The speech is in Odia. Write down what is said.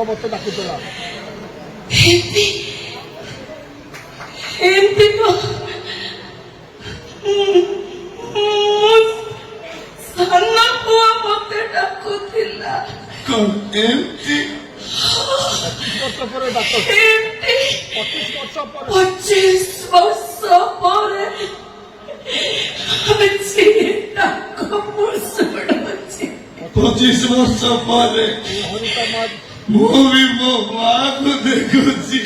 ମତେ ଡାକୁଥିଲା। ଏମିତି ତ ସାନ ପୁଅ ମତେ ଡାକୁଥିଲା। କଣ ଏମିତି? 25 ବର୍ଷ ପରେ ଡାକ। ଏମିତି 25 ବର୍ଷ ପରେ 25 ବର୍ଷ ପରେ ଆଜି ଡାକ ମୁଁ ଶୁଣୁଛି। 25 ବର୍ଷ ପରେ ହରିତା ମା ମୁଁ ବି ମୋ ମାକୁ ଦେଖୁଛି।